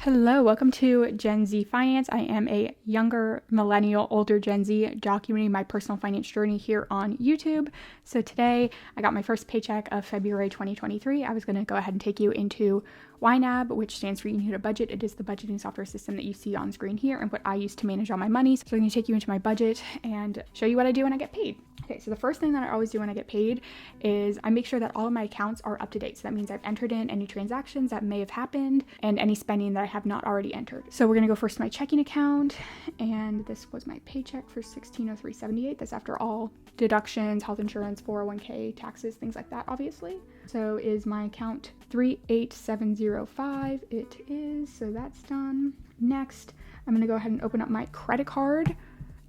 Hello, welcome to Gen Z Finance. I am a younger millennial, older Gen Z documenting my personal finance journey here on YouTube. So today I got my first paycheck of February 2023. I was going to go ahead and take you into YNAB, which stands for You Need a Budget. It is the budgeting software system that you see on screen here and what I use to manage all my money. So I'm going to take you into my budget and show you what I do when I get paid. Okay, so the first thing that I always do when I get paid is I make sure that all of my accounts are up to date. So that means I've entered in any transactions that may have happened and any spending that I have not already entered. So we're gonna go first to my checking account, and this was my paycheck for $1603.78. That's after all deductions, health insurance, 401k, taxes, things like that, obviously. So is my account 38705? It is, so that's done. Next, I'm gonna go ahead and open up my credit card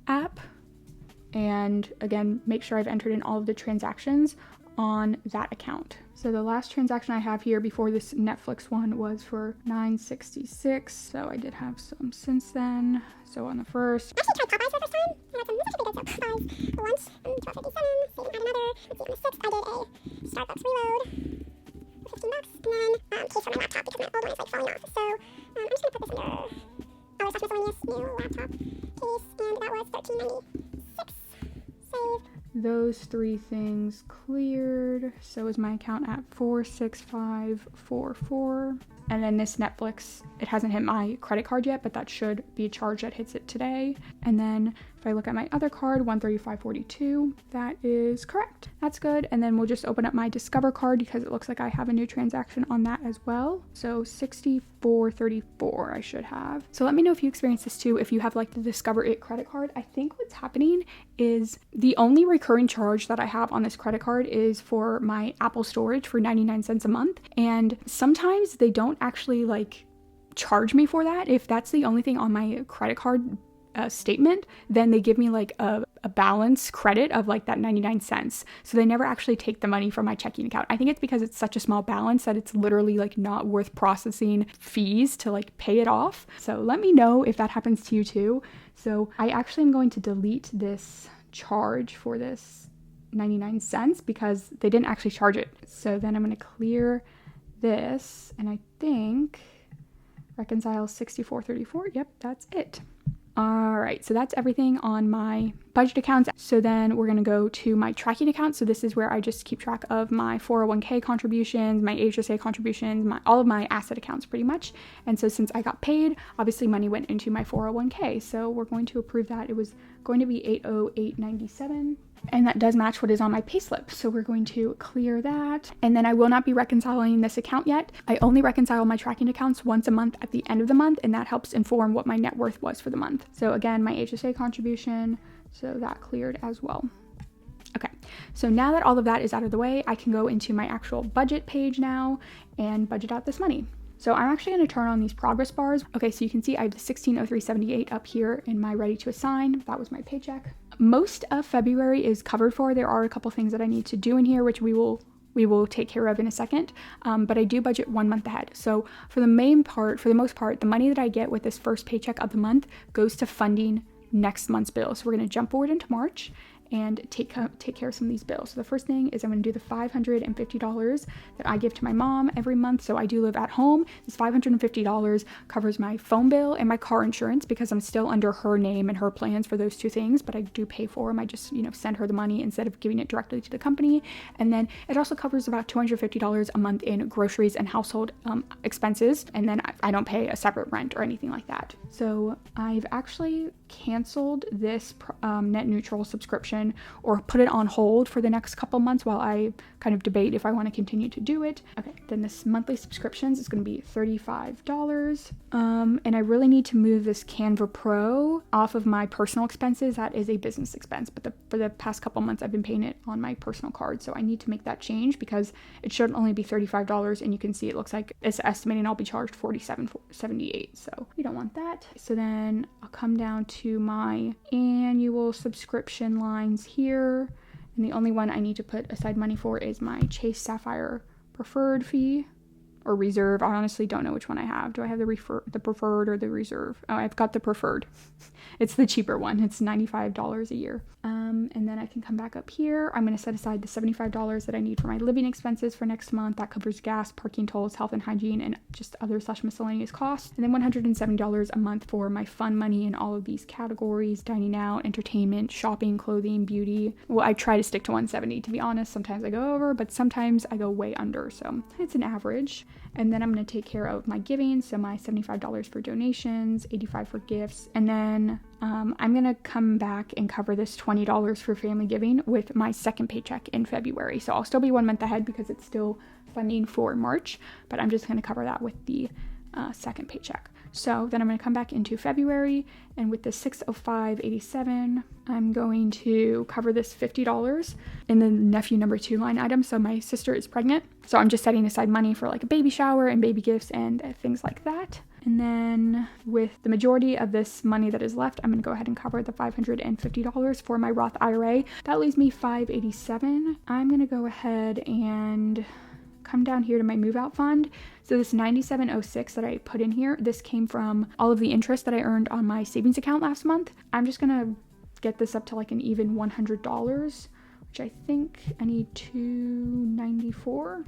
app. And again, make sure I've entered in all of the transactions on that account. So the last transaction I have here before this Netflix one was for $966. So I did have some since then. So on the first, Actually tried Popeyes for the first time. I got some really good Popeyes for lunch, $12.57. Saving had another. Let's see, on the 6th, I did a Starbucks reload for $15. And then case for my laptop because my old one is like falling off. So I'm just gonna put this under miscellaneous new laptop case, and that was $13.96. those three things cleared. So is my account at 46544. And then this Netflix, it hasn't hit my credit card yet, but that should be a charge that hits it today. And then if I look at my other card, 13542, that is correct. That's good. And then we'll just open up my Discover card because it looks like I have a new transaction on that as well. So 6434 I should have. So let me know if you experience this too. If you have like the Discover It credit card, I think what's happening is the only recurring charge that I have on this credit card is for my Apple storage for 99 cents a month. And sometimes they don't actually like charge me for that. If that's the only thing on my credit card statement, then they give me like a balance credit of like that 99 cents. So they never actually take the money from my checking account. I think it's because it's such a small balance that it's literally like not worth processing fees to like pay it off. So let me know if that happens to you too. So I actually am going to delete this charge for this 99 cents because they didn't actually charge it. So then I'm going to clear this, and I think reconcile 6434. Yep, that's it. All right, so that's everything on my budget accounts. So then we're gonna go to my tracking account. So this is where I just keep track of my 401k contributions, my HYSA contributions, all of my asset accounts pretty much. And so since I got paid, obviously money went into my 401k. So we're going to approve that. It was going to be $808.97. And that does match what is on my payslip. So we're going to clear that. And then I will not be reconciling this account yet. I only reconcile my tracking accounts once a month at the end of the month, and that helps inform what my net worth was for the month. So again, my HSA contribution, so that cleared as well. Okay, so now that all of that is out of the way, I can go into my actual budget page now and budget out this money. So I'm actually going to turn on these progress bars. Okay, so you can see I have the $1603.78 up here in my ready to assign. That was my paycheck. Most of February is covered for. There are a couple things that I need to do in here, which we will take care of in a second. But I do budget 1 month ahead. So for the most part, the money that I get with this first paycheck of the month goes to funding next month's bill. So we're going to jump forward into March and take care of some of these bills. So the first thing is I'm going to do the $550 that I give to my mom every month. So I do live at home. This $550 covers my phone bill and my car insurance because I'm still under her name and her plans for those two things, but I do pay for them. I just, send her the money instead of giving it directly to the company. And then it also covers about $250 a month in groceries and household expenses. And then I don't pay a separate rent or anything like that. So I've actually canceled this net neutral subscription or put it on hold for the next couple months while I kind of debate if I want to continue to do it. Okay, then this monthly subscriptions is going to be $35. And I really need to move this Canva Pro off of my personal expenses. That is a business expense, but for the past couple months I've been paying it on my personal card. So I need to make that change because it should only be $35, and you can see it looks like it's estimating I'll be charged $47.78. So we don't want that. So then I'll come down to my annual subscription lines here, and the only one I need to put aside money for is my Chase Sapphire preferred fee. or reserve. I honestly don't know which one I have. Do I have the preferred or the reserve? Oh, I've got the preferred. It's the cheaper one. It's $95 a year. And then I can come back up here. I'm going to set aside the $75 that I need for my living expenses for next month. That covers gas, parking tolls, health and hygiene, and just other / miscellaneous costs. And then $170 a month for my fun money in all of these categories: dining out, entertainment, shopping, clothing, beauty. Well, I try to stick to 170, to be honest. Sometimes I go over, but sometimes I go way under. So it's an average. And then I'm going to take care of my giving. So my $75 for donations, $85 for gifts. And then I'm going to come back and cover this $20 for family giving with my second paycheck in February. So I'll still be 1 month ahead because it's still funding for March, but I'm just going to cover that with the second paycheck. So then I'm going to come back into February, and with the $605.87, I'm going to cover this $50 in the nephew number 2 line item. So my sister is pregnant, so I'm just setting aside money for like a baby shower and baby gifts and things like that. And then with the majority of this money that is left, I'm going to go ahead and cover the $550 for my Roth IRA. That leaves me $587. I'm going to go ahead and come down here to my move out fund. So this $97.06 that I put in here, this came from all of the interest that I earned on my savings account last month. I'm just gonna get this up to like an even $100, which I think I need $294.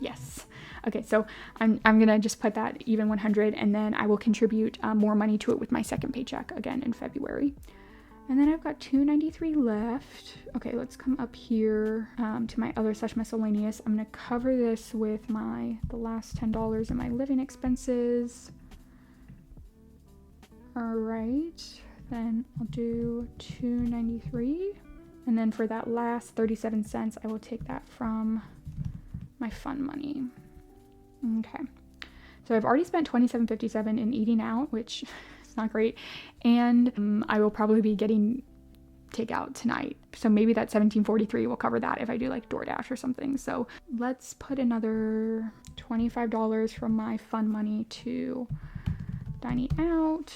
Yes. Okay, so I'm gonna just put that even 100, and then I will contribute more money to it with my second paycheck again in February. And then I've got $293 left. Okay, let's come up here to my other / miscellaneous. I'm gonna cover this with the last $10 in my living expenses. All right, then I'll do $293. And then for that last 37 cents, I will take that from my fun money. Okay, so I've already spent $27.57 in eating out, which not great, and I will probably be getting takeout tonight, so maybe that $17.43 will cover that if I do like DoorDash or something. So let's put another $25 from my fun money to dining out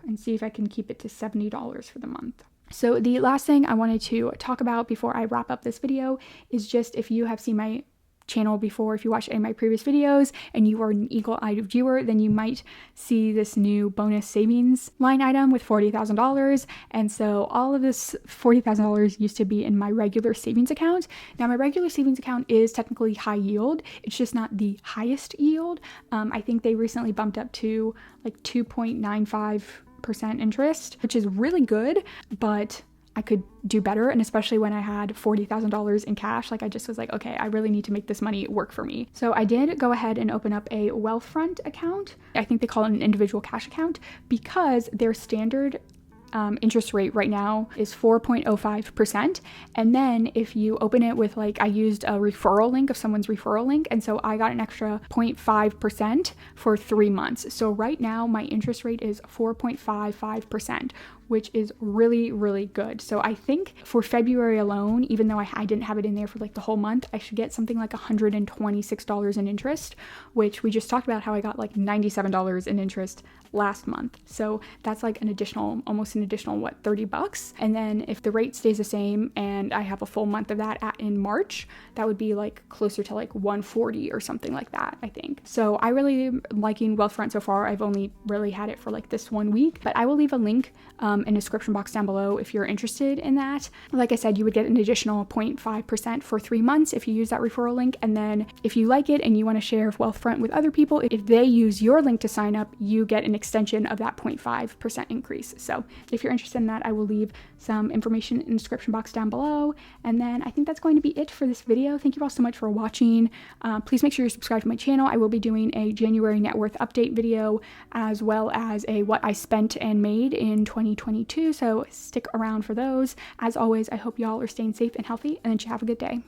and see if I can keep it to $70 for the month. So the last thing I wanted to talk about before I wrap up this video is just, if you have seen my channel before, if you watched any of my previous videos and you are an eagle-eyed viewer, then you might see this new bonus savings line item with $40,000. And so all of this $40,000 used to be in my regular savings account. Now my regular savings account is technically high yield. It's just not the highest yield. I think they recently bumped up to like 2.95% interest, which is really good, but I could do better. And especially when I had $40,000 in cash, like I just was like, okay, I really need to make this money work for me. So I did go ahead and open up a Wealthfront account. I think they call it an individual cash account, because their standard interest rate right now is 4.05%. And then if you open it with, like, I used a referral link of someone's referral link, and so I got an extra 0.5% for 3 months. So right now my interest rate is 4.55%, which is really, really good. So I think for February alone, even though I didn't have it in there for like the whole month, I should get something like $126 in interest, which we just talked about how I got like $97 in interest last month. So that's like almost an additional, what, $30? And then if the rate stays the same and I have a full month of that in March, that would be like closer to like $140 or something like that, I think. So I really am liking Wealthfront so far. I've only really had it for like this 1 week, but I will leave a link in the description box down below if you're interested in that. Like I said, you would get an additional 0.5% for 3 months if you use that referral link. And then if you like it and you want to share Wealthfront with other people, if they use your link to sign up, you get an extension of that 0.5% increase. So if you're interested in that, I will leave some information in the description box down below. And then I think that's going to be it for this video. Thank you all so much for watching. Please make sure you're subscribed to my channel. I will be doing a January net worth update video, as well as a what I spent and made in 2022. So stick around for those. As always, I hope y'all are staying safe and healthy, and that you have a good day.